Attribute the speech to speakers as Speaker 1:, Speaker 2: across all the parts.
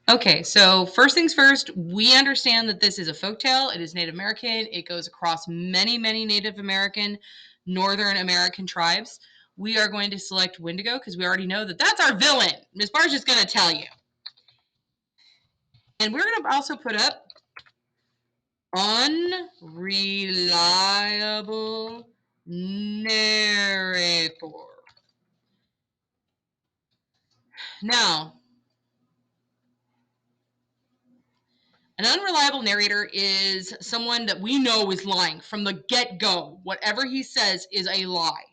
Speaker 1: Okay, so first things first, we understand that this is a folktale. It is Native American. It goes across many, many Native American, Northern American tribes. We are going to select Windigo because we already know that that's our villain. Miss Bar's just going to tell you. And we're going to also put up unreliable narrator. Now, an unreliable narrator is someone that we know is lying from the get-go. Whatever he says is a lie.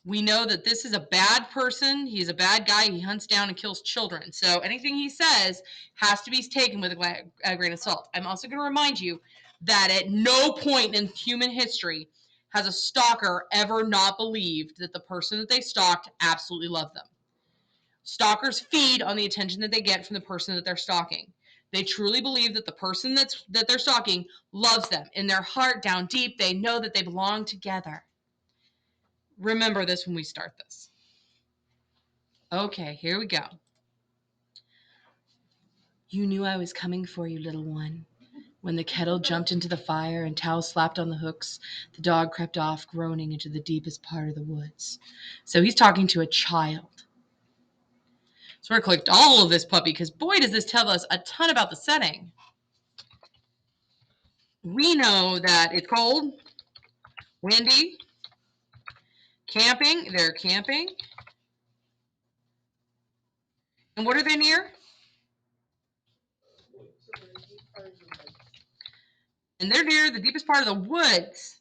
Speaker 1: We know that this is a bad person. He's a bad guy. He hunts down and kills children. So anything he says has to be taken with a grain of salt. I'm also going to remind you that at no point in human history has a stalker ever not believed that the person that they stalked absolutely loved them. Stalkers feed on the attention that they get from the person that they're stalking. They truly believe that the person that they're stalking loves them. In their heart, down deep, they know that they belong together. Remember this when we start this. Okay, here we go. You knew I was coming for you, little one. When the kettle jumped into the fire and Tao slapped on the hooks, the dog crept off, groaning into the deepest part of the woods. So he's talking to a child. So we're going to collect all of this puppy because boy, does this tell us a ton about the setting. We know that it's cold, windy, camping. They're camping. And what are they near? And they're near the deepest part of the woods.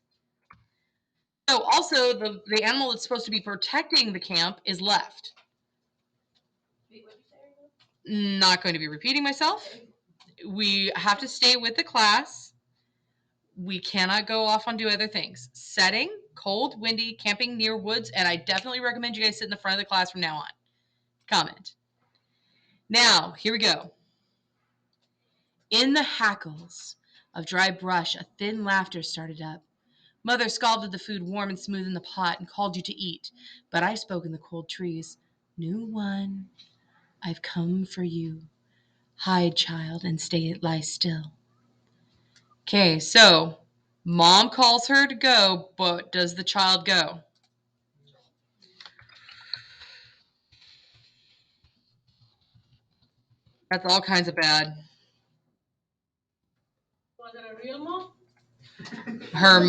Speaker 1: So also the animal that's supposed to be protecting the camp is left. Not going to be repeating myself. We have to stay with the class. We cannot go off on do other things. Setting, cold, windy, camping near woods, and I definitely recommend you guys sit in the front of the class from now on. Comment. Now, here we go. In the hackles of dry brush, a thin laughter started up. Mother scalded the food warm and smooth in the pot and called you to eat, but I spoke in the cold trees. New one, I've come for you. Hide, child, and lie still. Okay, so mom calls her to go, but does the child go? That's all kinds of bad. Was it a real mom? Her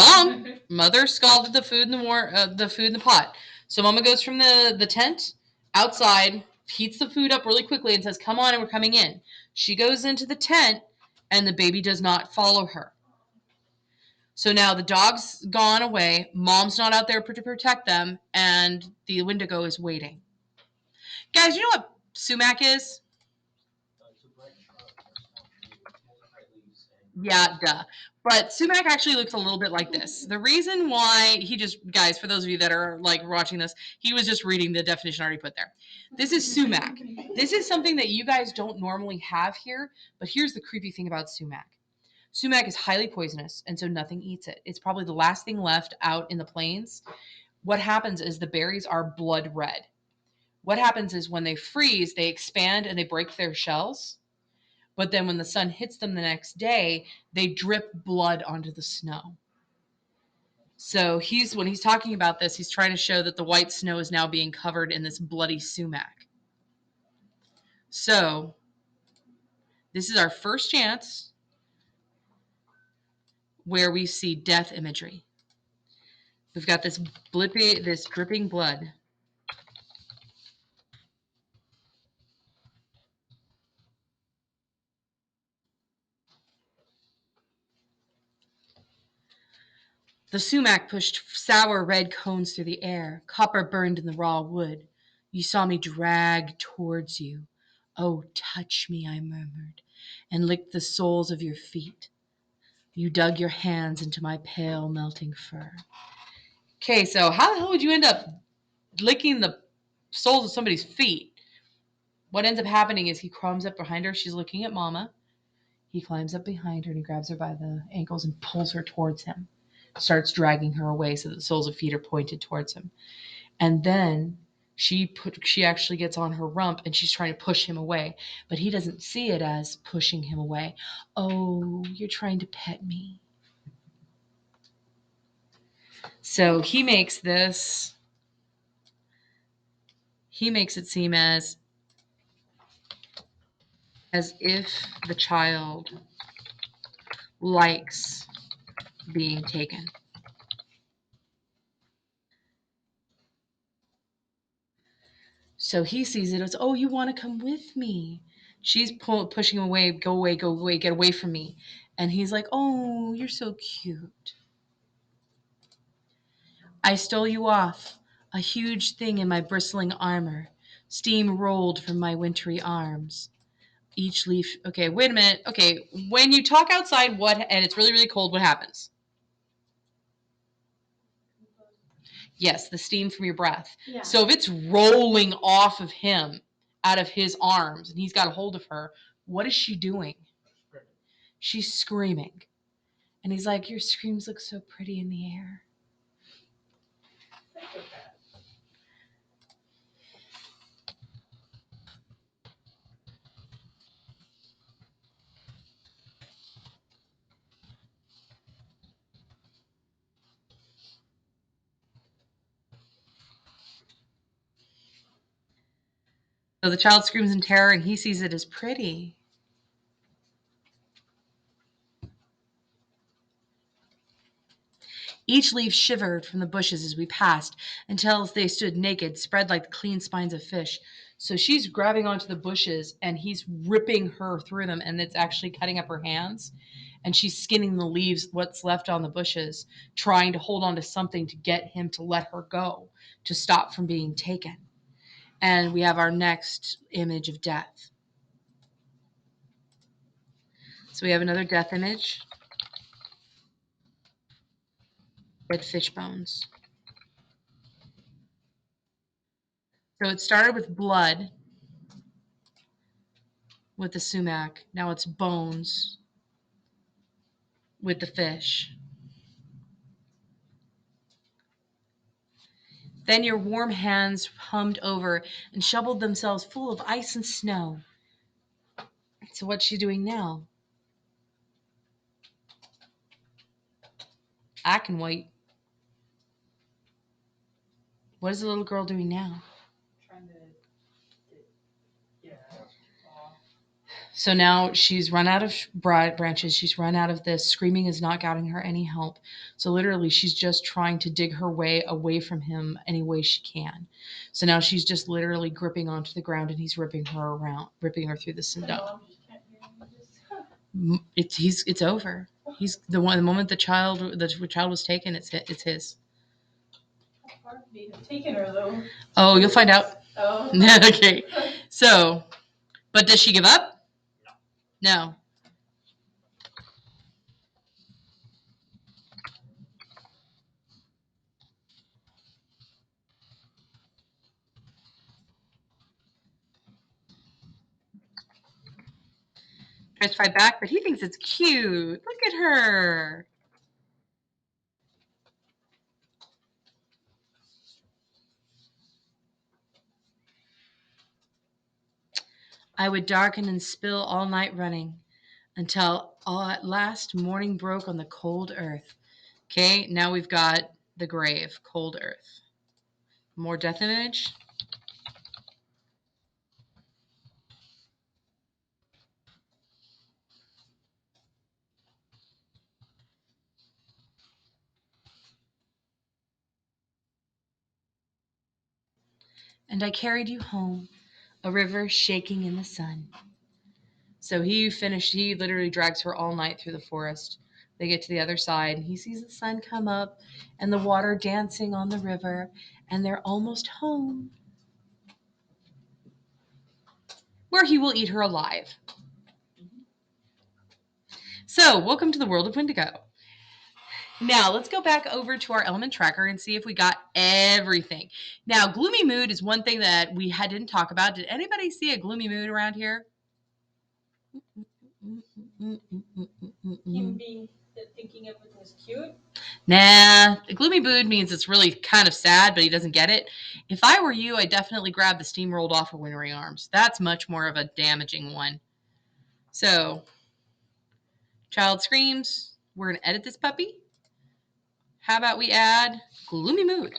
Speaker 1: mother scalded the food in the food in the pot. So mama goes from the tent outside, heats the food up really quickly, and says, "Come on, and we're coming in." She goes into the tent, and the baby does not follow her. So now the dog's gone away. Mom's not out there to protect them, and the Wendigo is waiting. Guys, you know what sumac is? Yeah, duh. But sumac actually looks a little bit like this. The reason why guys, for those of you that are like watching this, he was just reading the definition I already put there. This is sumac. This is something that you guys don't normally have here, but here's the creepy thing about sumac. Sumac is highly poisonous, and so nothing eats it. It's probably the last thing left out in the plains. What happens is the berries are blood red. What happens is when they freeze, they expand and they break their shells. But then when the sun hits them the next day, they drip blood onto the snow. So when he's talking about this, he's trying to show that the white snow is now being covered in this bloody sumac. So this is our first chance where we see death imagery. We've got this dripping blood. The sumac pushed sour red cones through the air. Copper burned in the raw wood. You saw me drag towards you. Oh, touch me, I murmured, and licked the soles of your feet. You dug your hands into my pale, melting fur. Okay, so how the hell would you end up licking the soles of somebody's feet? What ends up happening is he climbs up behind her. She's looking at Mama. He climbs up behind her and he grabs her by the ankles and pulls her towards him. Starts dragging her away so that the soles of feet are pointed towards him. And then She actually gets on her rump and she's trying to push him away, but he doesn't see it as pushing him away. Oh, you're trying to pet me. So he makes it seem as if the child likes being taken. So he sees it as, oh, you want to come with me. She's pushing him away, go away, get away from me. And he's like, oh, you're so cute. I stole you off, a huge thing in my bristling armor. Steam rolled from my wintry arms. Each leaf. Okay, wait a minute. Okay, when you talk outside, and it's really, really cold, what happens? Yes, the steam from your breath. Yeah. So if it's rolling off of him, out of his arms, and he's got a hold of her, what is she doing? She's screaming. And he's like, your screams look so pretty in the air. So the child screams in terror and he sees it as pretty. Each leaf shivered from the bushes as we passed until they stood naked, spread like the clean spines of fish. So she's grabbing onto the bushes and he's ripping her through them, and it's actually cutting up her hands. And she's skinning the leaves, what's left on the bushes, trying to hold on to something to get him to let her go, to stop from being taken. And we have our next image of death. So we have another death image. Dead fish bones. So it started with blood with the sumac. Now it's bones with the fish. Then your warm hands hummed over and shoveled themselves full of ice and snow. So what's she doing now? I can wait. What is the little girl doing now? Trying to So now she's run out of branches. She's run out of this. Screaming is not getting her any help. So literally, she's just trying to dig her way away from him any way she can. So now she's just literally gripping onto the ground, and he's ripping her through the snow. It's over. He's the one. The moment the child was taken, it's his. How far did he have taken her though? Oh, you'll find out. Oh. Okay. So, but does she give up? No. Tries to fight back, but he thinks it's cute. Look at her. I would darken and spill all night running until at last morning broke on the cold earth. Okay, now we've got the grave, cold earth. More death image. And I carried you home, a river shaking in the sun. So he literally drags her all night through the forest. They get to the other side, and he sees the sun come up and the water dancing on the river, and they're almost home, where he will eat her alive. So, welcome to the world of Windigo. Now, let's go back over to our element tracker and see if we got everything. Now, gloomy mood is one thing that we didn't talk about. Did anybody see a gloomy mood around here? Kimby.
Speaker 2: thinking everything was cute.
Speaker 1: Nah, a gloomy mood means it's really kind of sad, but he doesn't get it. If I were you, I'd definitely grab the steamrolled offer wintering arms. That's much more of a damaging one. So, child screams. We're going to edit this puppy. How about we add gloomy mood?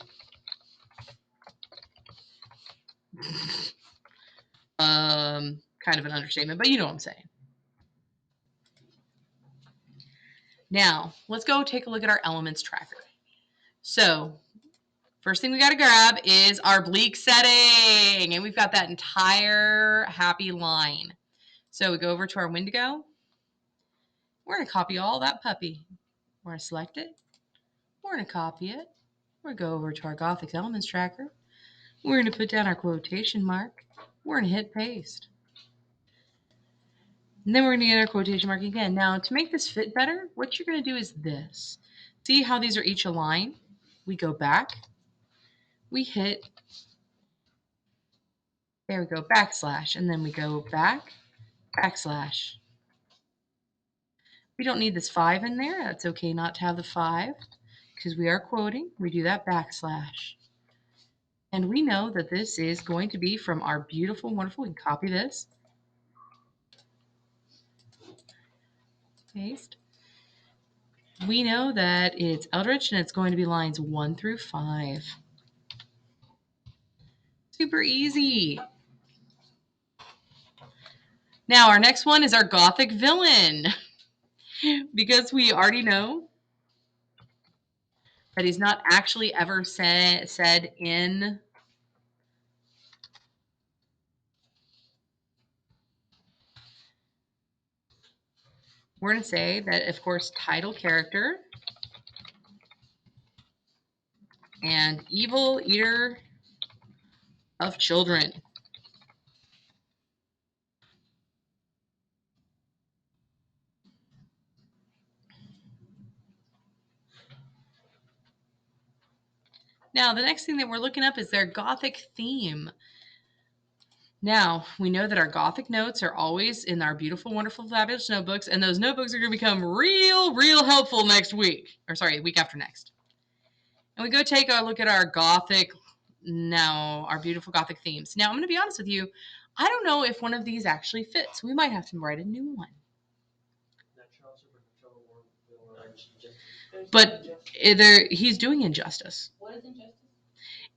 Speaker 1: Kind of an understatement, but you know what I'm saying. Now, let's go take a look at our elements tracker. So, first thing we got to grab is our bleak setting, and we've got that entire happy line. So we go over to our Windigo. We're going to copy all that puppy. We're going to select it. We're going to copy it. We're going to go over to our Gothic Elements Tracker. We're going to put down our quotation mark. We're going to hit paste. And then we're going to get our quotation mark again. Now, to make this fit better, what you're going to do is this. See how these are each aligned? We go back. We hit, there we go, backslash. And then we go back, backslash. We don't need this 5 in there. That's okay not to have the 5 because we are quoting. We do that backslash. And we know that this is going to be from our beautiful, wonderful, we can copy this. Paste. We know that it's Eldritch and it's going to be lines 1 through 5. Super easy. Now our next one is our Gothic villain. Because we already know that he's not actually ever said in we're going to say that, of course, title character and evil eater of children. Now, the next thing that we're looking up is their Gothic theme. Now, we know that our Gothic notes are always in our beautiful, wonderful, fabulous notebooks, and those notebooks are going to become real helpful next week. Or sorry, week after next. And we go take a look at our Gothic, now our beautiful Gothic themes. Now, I'm going to be honest with you. I don't know if one of these actually fits. We might have to write a new one. But he's doing injustice.
Speaker 2: What is injustice?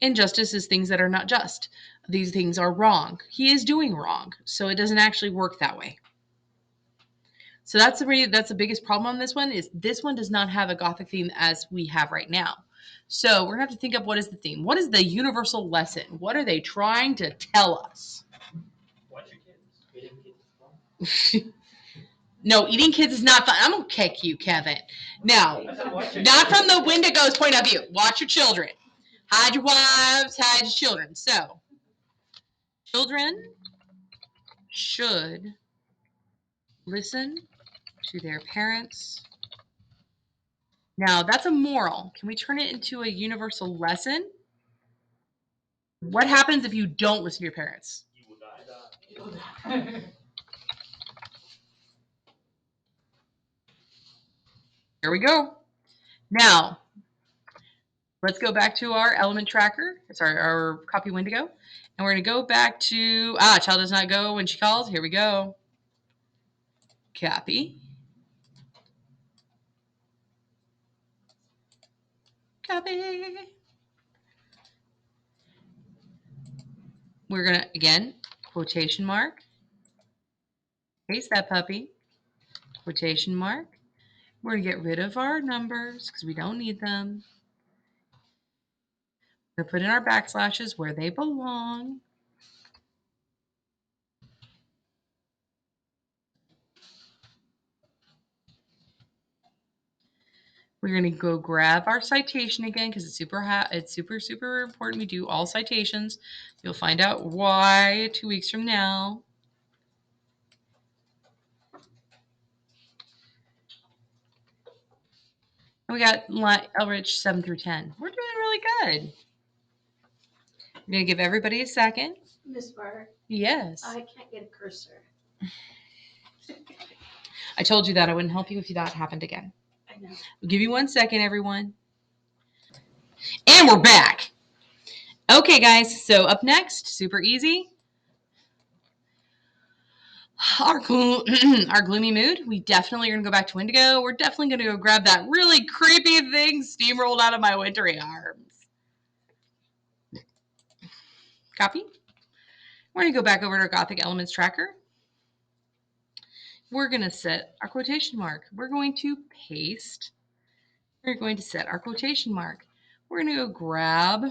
Speaker 1: Injustice is things that are not just. These things are wrong. He is doing wrong. So it doesn't actually work that way. So that's the biggest problem on this one is this one does not have a Gothic theme as we have right now. So we're going to have to think up what is the theme. What is the universal lesson? What are they trying to tell us?
Speaker 2: Watch your kids.
Speaker 1: No, eating kids is not fun. I'm going to kick you, Kevin. Now, not from the Wendigo's point of view. Watch your children. Hide your wives, hide your children. So, children should listen to their parents. Now, that's a moral. Can we turn it into a universal lesson? What happens if you don't listen to your parents?
Speaker 2: You will die.
Speaker 1: Here we go. Now, let's go back to our element tracker. Sorry, our copy Windigo. And we're going to go back to, child does not go when she calls. Here we go. Copy. Copy. We're going to, again, quotation mark. Paste that puppy. Quotation mark. We're going to get rid of our numbers because we don't need them. We're going to put in our backslashes where they belong. We're going to go grab our citation again because it's super important. We do all citations. You'll find out why 2 weeks from now. And we got Elrich 7 through 10. We're doing really good. I'm going to give everybody a second.
Speaker 2: Miss Barr.
Speaker 1: Yes.
Speaker 2: I can't get a cursor.
Speaker 1: I told you that I wouldn't help you if that happened again.
Speaker 2: I
Speaker 1: We'll give you 1 second, everyone. And we're back. Okay, guys, so up next, super easy. Our gloomy mood. We definitely are going to go back to Windigo. We're definitely going to go grab that really creepy thing steamrolled out of my wintry arms. Copy. We're going to go back over to our Gothic Elements tracker. We're going to set our quotation mark. We're going to paste. We're going to set our quotation mark. We're going to go grab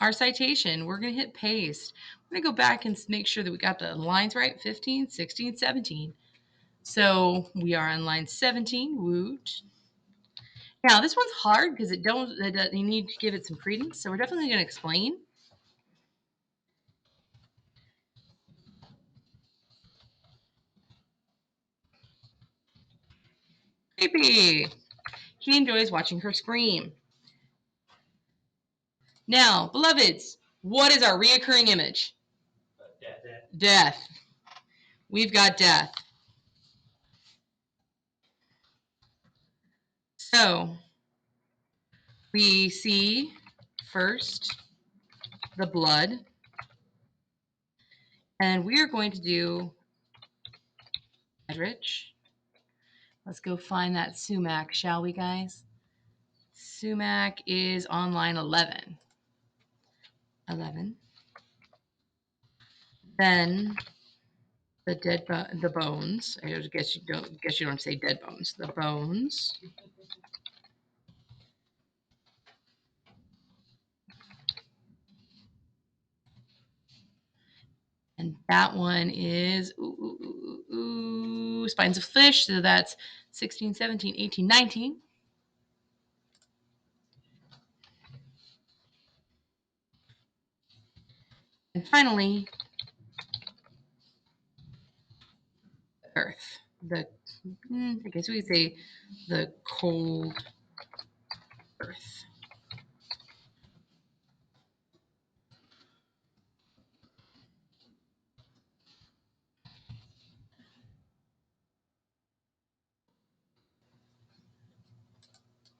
Speaker 1: our citation. We're going to hit paste. We're going to go back and make sure that we got the lines right, 15, 16, 17. So we are on line 17, woot. Now this one's hard because you need to give it some credence. So we're definitely going to explain. Creepy. He enjoys watching her scream. Now, beloveds, what is our reoccurring image? Death. We've got death. So we see first the blood, and we are going to do Edrich. Let's go find that sumac, shall we, guys? Sumac is on line 11. 11. Then the bones. I guess you don't say dead bones. The bones. And that one is spines of fish. So that's 16, 17, 18, 19. And finally, earth. I guess we could say the cold earth.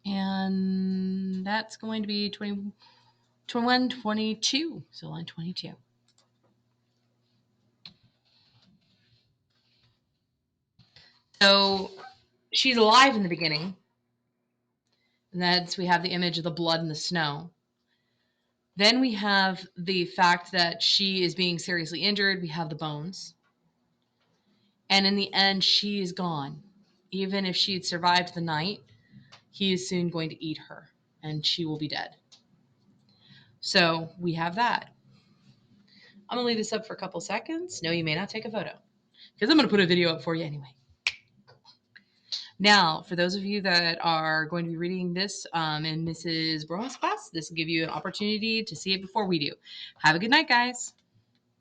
Speaker 1: And that's going to be 21, 22. So line 22. So she's alive in the beginning. And that's we have the image of the blood and the snow. Then we have the fact that she is being seriously injured. We have the bones. And in the end, she is gone. Even if she had survived the night, he is soon going to eat her and she will be dead. So we have that. I'm going to leave this up for a couple seconds. No, you may not take a photo because I'm going to put a video up for you anyway. Now, for those of you that are going to be reading this in Mrs. Brohan's class, this will give you an opportunity to see it before we do. Have a good night, guys.